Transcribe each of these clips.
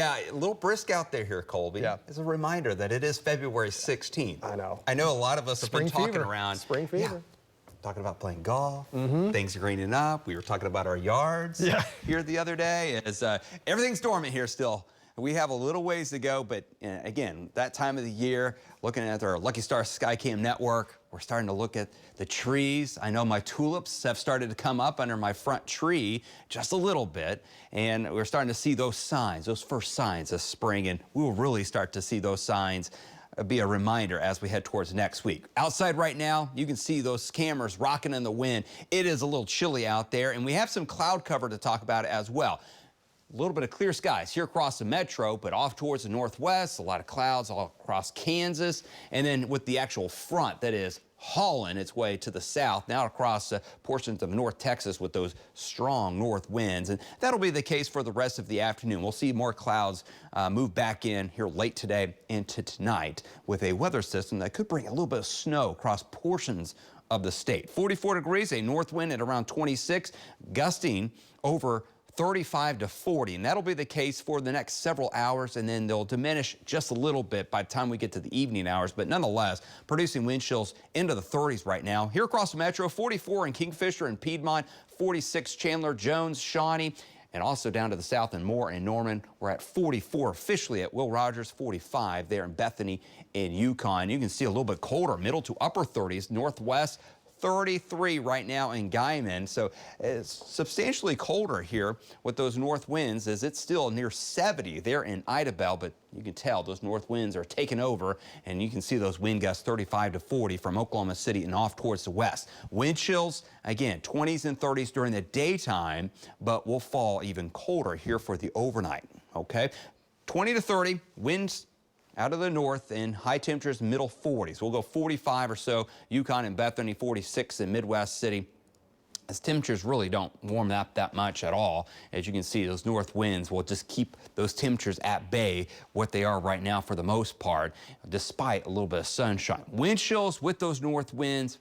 Yeah, a little brisk out there here, Colby. Yeah. As a reminder that it is February 16th. I know. I know a lot of us have been talking around. Spring fever. Yeah, talking about playing golf. Things are greening up. We were talking about our yards here the other day. Everything's dormant here still. We have a little ways to go, but again, that time of the year, looking at our Lucky Star Skycam network, we're starting to look at the trees. I know my tulips have started to come up under my front tree just a little bit, and we're starting to see those signs, those first signs of spring, and we will really start to see those signs be a reminder as we head towards next week. Outside right now, you can see those cameras rocking in the wind. It is a little chilly out there, and we have some cloud cover to talk about as well. A little bit of clear skies here across the metro, but off towards the northwest, a lot of clouds all across Kansas, and then with the actual front that is hauling its way to the south, now across portions of North Texas with those strong north winds. And that'll be the case for the rest of the afternoon. We'll see more clouds move back in here late today into tonight with a weather system that could bring a little bit of snow across portions of the state. 44 degrees, a north wind at around 26, gusting over 35 to 40, and that'll be the case for the next several hours, and then they'll diminish just a little bit by the time we get to the evening hours, but nonetheless producing wind chills into the 30s right now. Here across the metro, 44 in Kingfisher and Piedmont, 46 Chandler, Jones, Shawnee, and also down to the south in Moore and Norman, we're at 44 officially at Will Rogers, 45 there in Bethany in Yukon. You can see a little bit colder, middle to upper 30s, northwest 33 right now in Guyman, so it's substantially colder here with those north winds as it's still near 70 there in Idabel, but you can tell those north winds are taking over, and you can see those wind gusts 35 to 40 from Oklahoma City and off towards the west. Wind chills, again, 20s and 30s during the daytime, but will fall even colder here for the overnight, okay? 20 to 30, winds out of the north, and high temperatures middle 40s. We'll go 45 or so, Yukon and Bethany, 46 in Midwest City. As temperatures really don't warm up that much at all. As you can see, those north winds will just keep those temperatures at bay, what they are right now for the most part, despite a little bit of sunshine. Wind chills with those north winds.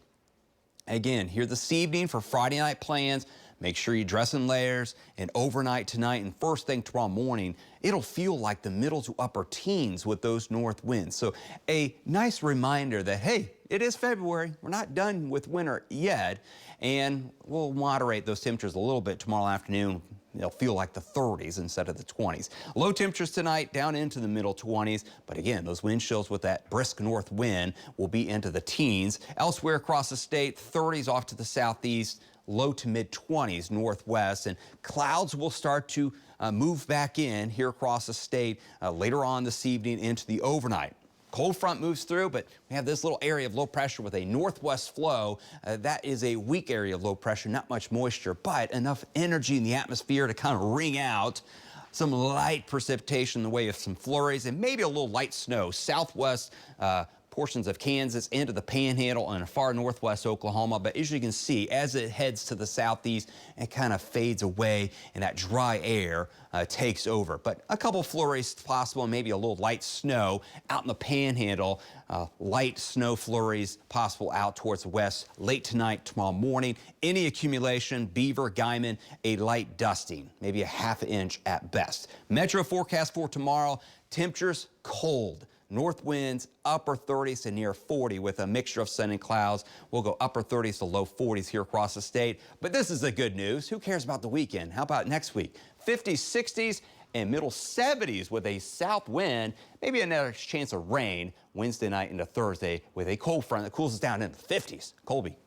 Again, here this evening for Friday night plans, make sure you dress in layers, and overnight tonight and first thing tomorrow morning, it'll feel like the middle to upper teens with those north winds. So a nice reminder that, hey, it is February. We're not done with winter yet, and we'll moderate those temperatures a little bit tomorrow afternoon. They'll feel like the 30s instead of the 20s. Low temperatures tonight down into the middle 20s, but again, those wind chills with that brisk north wind will be into the teens. Elsewhere across the state, 30s off to the southeast, low to mid 20s northwest, and clouds will start to move back in here across the state later on this evening into the overnight. Cold front moves through, but we have this little area of low pressure with a northwest flow. That is a weak area of low pressure, not much moisture, but enough energy in the atmosphere to kind of wring out some light precipitation in the way of some flurries and maybe a little light snow. Southwest portions of Kansas into the Panhandle and far northwest Oklahoma. But as you can see, as it heads to the southeast, it kind of fades away and that dry air takes over. But a couple flurries possible, maybe a little light snow out in the Panhandle. Light snow flurries possible out towards the west late tonight, tomorrow morning. Any accumulation, Beaver, Guyman, a light dusting, maybe a ½ inch at best. Metro forecast for tomorrow, temperatures cold. North winds upper 30s to near 40 with a mixture of sun and clouds. We'll go upper 30s to low 40s here across the state. But this is the good news. Who cares about the weekend? How about next week? 50s, 60s, and middle 70s with a south wind. Maybe another chance of rain Wednesday night into Thursday with a cold front that cools us down into the 50s. Colby.